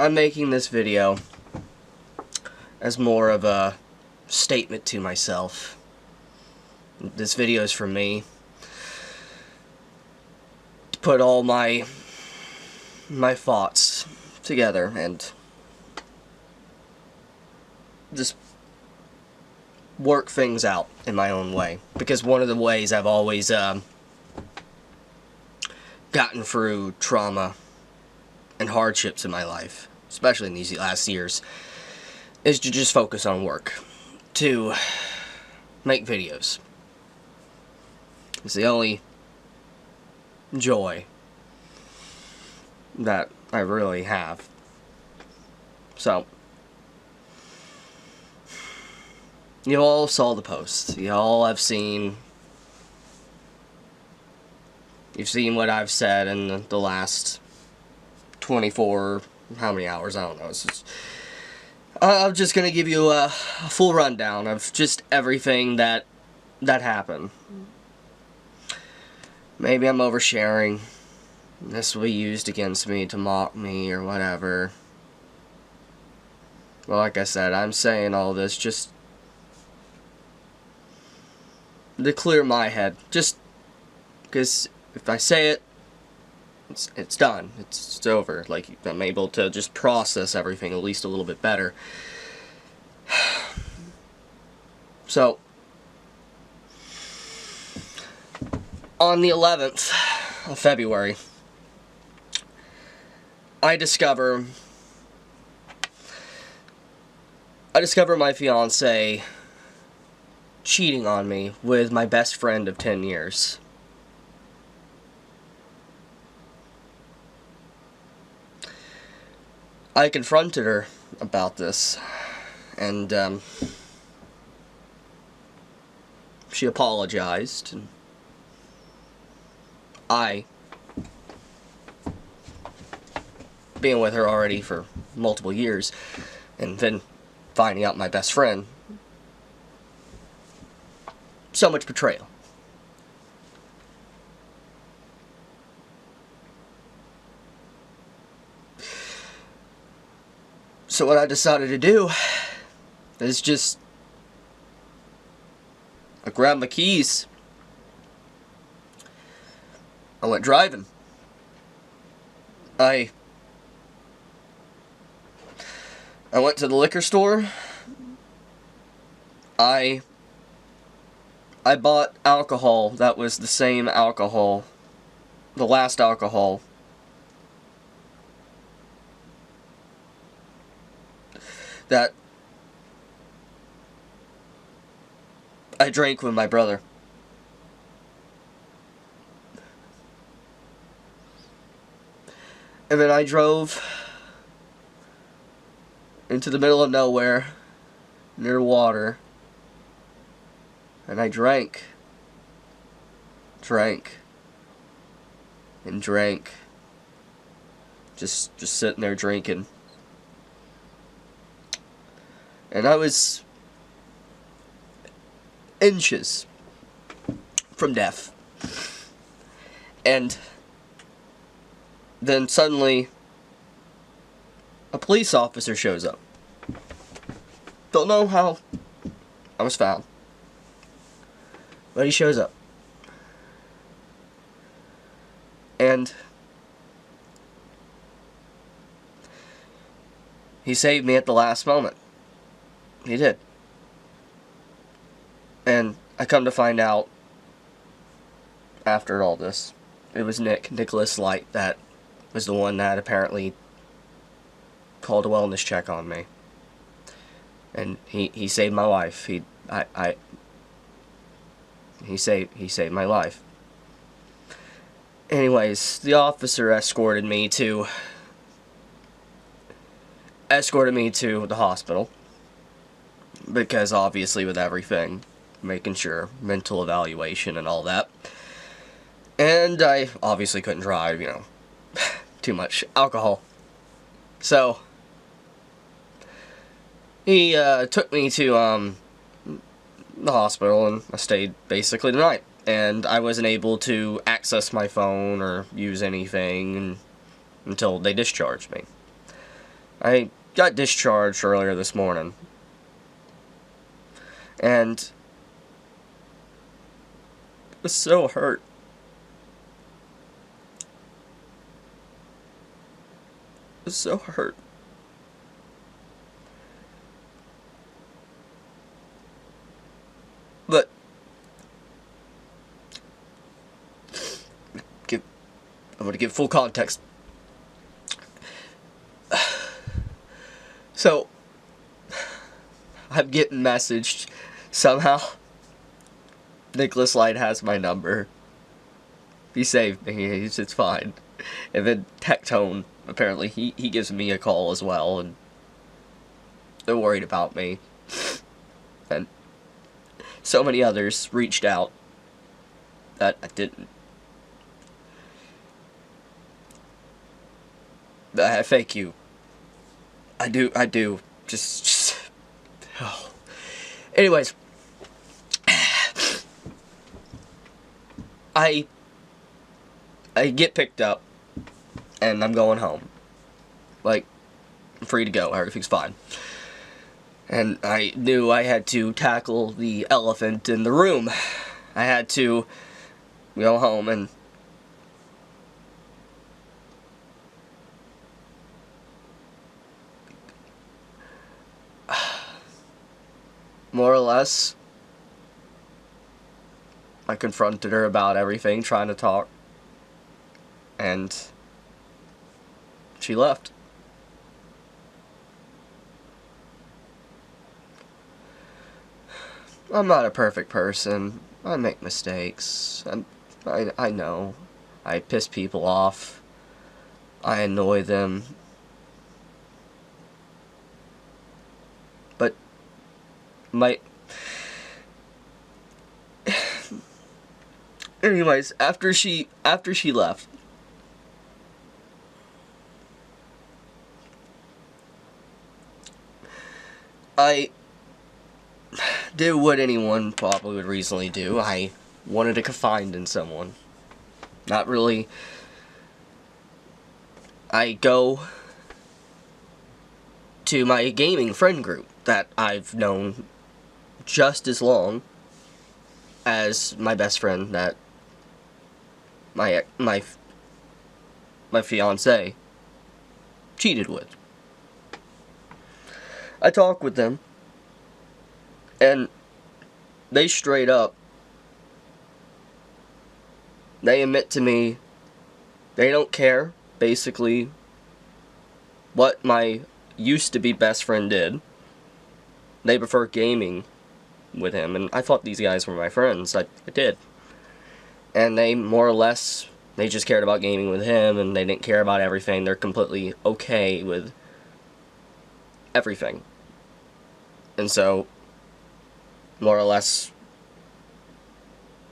I'm making this video as more of a statement to myself. This video is for me. To put all my thoughts together and just work things out in my own way. Because one of the ways I've always gotten through trauma and hardships in my life, especially in these last years, is to just focus on work. To make videos. It's the only joy that I really have. So, you all saw the post. You all have seen. You've seen what I've said in the last 24, how many hours? I don't know. It's just, I'm just gonna give you a full rundown of just everything that happened. Maybe I'm oversharing. This will be used against me to mock me or whatever. Well, like I said, I'm saying all this just to clear my head. Just because if I say it, it's done. It's over. Like, I'm able to just process everything at least a little bit better. So, on the 11th of February, I discover my fiance cheating on me with my best friend of 10 years. I confronted her about this, and she apologized, and I, being with her already for multiple years, and then finding out my best friend, so much betrayal. So what I decided to do is just, I grabbed my keys, I went driving. I went to the liquor store. I bought alcohol that was the same alcohol, the last alcohol that I drank with my brother. And then I drove into the middle of nowhere, near water, and I drank, and drank, just sitting there drinking. And I was inches from death. And then suddenly, a police officer shows up. Don't know how I was found, but he shows up. And he saved me at the last moment. He did. And I come to find out, after all this, it was NicholasLight, that was the one that apparently called a wellness check on me. And he saved my life. He saved my life. Anyways, the officer escorted me to the hospital, because obviously with everything, making sure, mental evaluation and all that. And I obviously couldn't drive, you know, too much alcohol. So, he took me to the hospital, and I stayed basically the night. And I wasn't able to access my phone or use anything until they discharged me. I got discharged earlier this morning. And I was so hurt. I was so hurt. But I'm going to give full context. So, I'm getting messaged somehow. NicholasLight has my number. He saved me. It's fine. And then Tectone, apparently, he gives me a call as well, and they're worried about me. And so many others reached out that I didn't. Thank you. I do. Just oh. Anyways. I get picked up, and I'm going home. Like, I'm free to go, everything's fine. And I knew I had to tackle the elephant in the room. I had to go home and more or less, I confronted her about everything, trying to talk, and she left. I'm not a perfect person. I make mistakes. I know. I piss people off. I annoy them. But anyways, after she left, I did what anyone probably would reasonably do. I wanted to confide in someone. Not really. I go to my gaming friend group that I've known just as long as my best friend that my fiance cheated with. I talk with them, and they straight up, they admit to me they don't care, basically, what my used-to-be best friend did. They prefer gaming with him, and I thought these guys were my friends. I did. And they, more or less, they just cared about gaming with him, and they didn't care about everything. They're completely okay with everything. And so, more or less,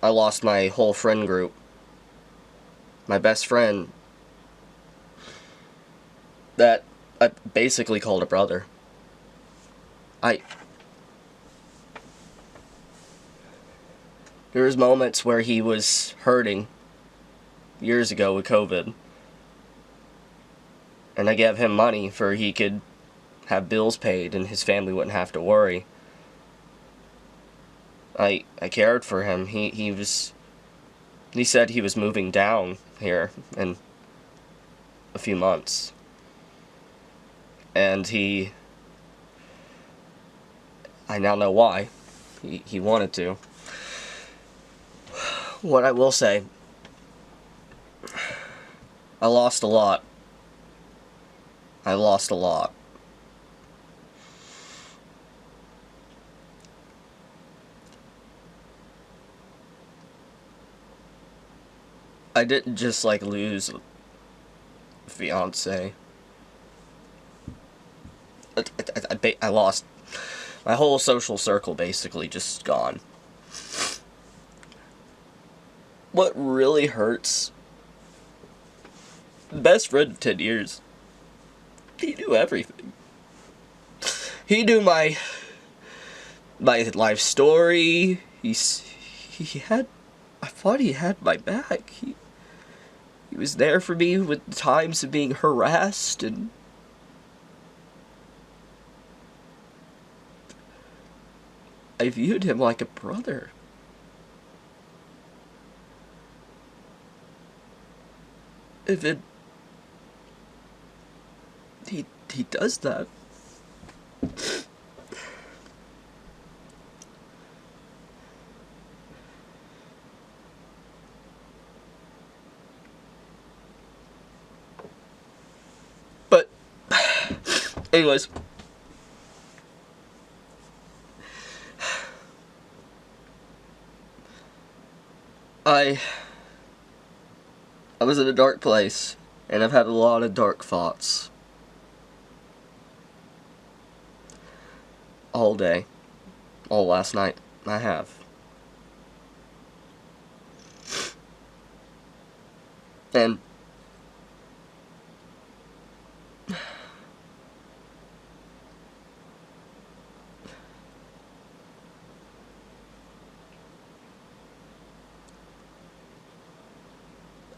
I lost my whole friend group. My best friend that I basically called a brother. There was moments where he was hurting years ago with COVID, and I gave him money for he could have bills paid and his family wouldn't have to worry. I cared for him. He said he was moving down here in a few months. And I now know why. He wanted to. What I will say, I lost a lot. I lost a lot. I didn't just, like, lose a fiance. I lost my whole social circle, basically, just gone. What really hurts, best friend of 10 years, he knew everything. He knew my life story. He had, I thought he had my back. He was there for me with the times of being harassed, and I viewed him like a brother. If it... He does that. But, anyways. I was in a dark place, and I've had a lot of dark thoughts. All day. All last night. I have. And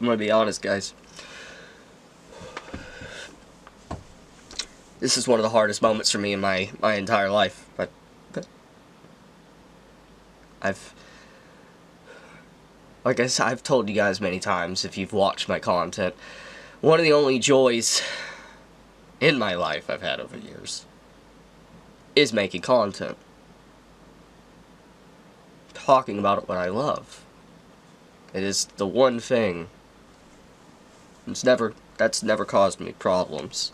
I'm gonna be honest, guys. This is one of the hardest moments for me in my entire life. But like I said, I've told you guys many times, if you've watched my content, one of the only joys in my life I've had over the years is making content. Talking about what I love. It is the one thing that's never caused me problems.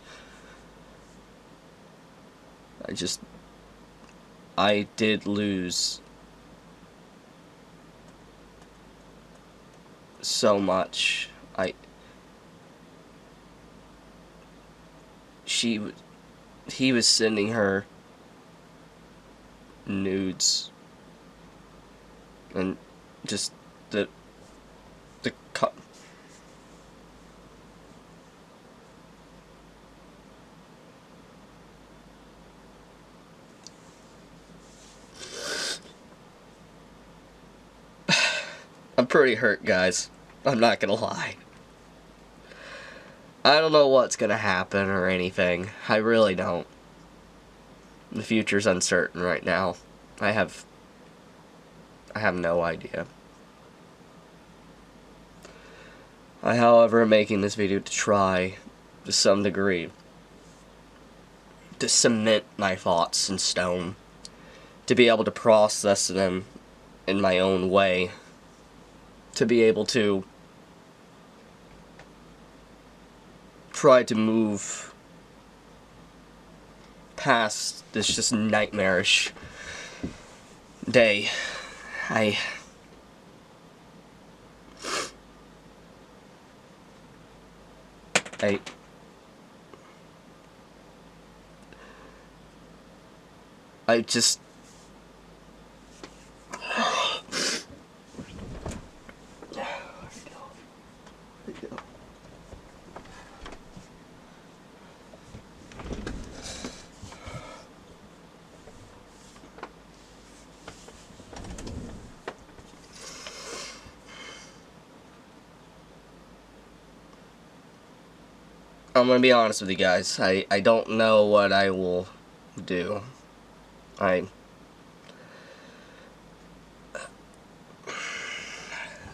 I did lose so much. He was sending her nudes, and just the I'm pretty hurt, guys. I'm not gonna lie. I don't know what's gonna happen or anything. I really don't. The future's uncertain right now. I have no idea. I, however, am making this video to try, to some degree, to cement my thoughts in stone. To be able to process them in my own way. To be able to try to move past this just nightmarish day. I just I'm gonna be honest with you guys. I don't know what I will do.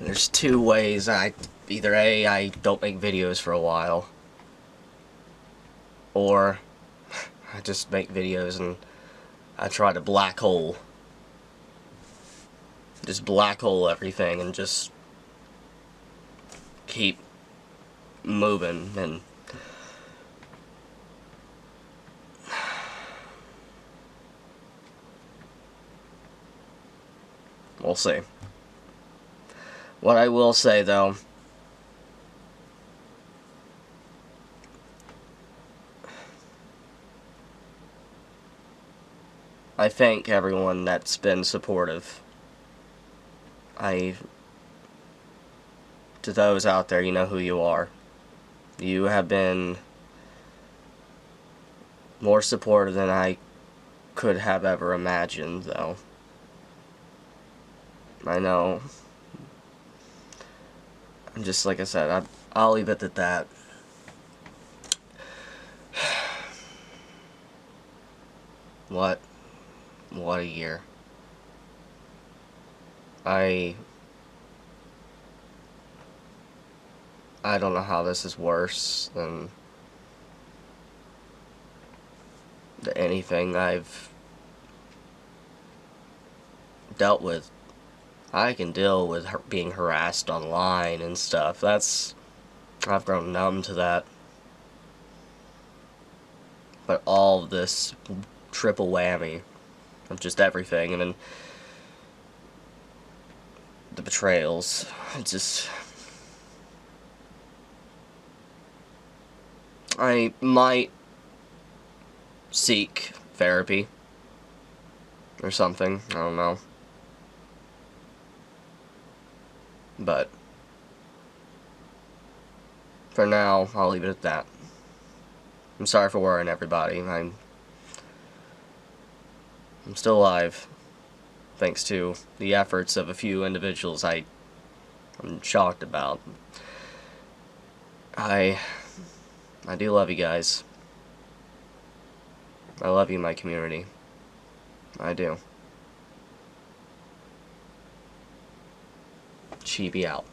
There's two ways. Either A, I don't make videos for a while, or I just make videos and I try to black hole. Just black hole everything and just keep moving, and we'll see. What I will say, though, I thank everyone that's been supportive. To those out there, you know who you are. You have been more supportive than I could have ever imagined, though. I know. Just like I said, I'll leave it at that. What a year. I don't know how this is worse than anything I've dealt with. I can deal with being harassed online and stuff. I've grown numb to that. But all of this triple whammy of just everything, and then the betrayals, I might seek therapy or something, I don't know. But for now, I'll leave it at that. I'm sorry for worrying everybody. I'm still alive, thanks to the efforts of a few individuals I'm shocked about. I do love you guys. I love you, my community. I do. Chibi out.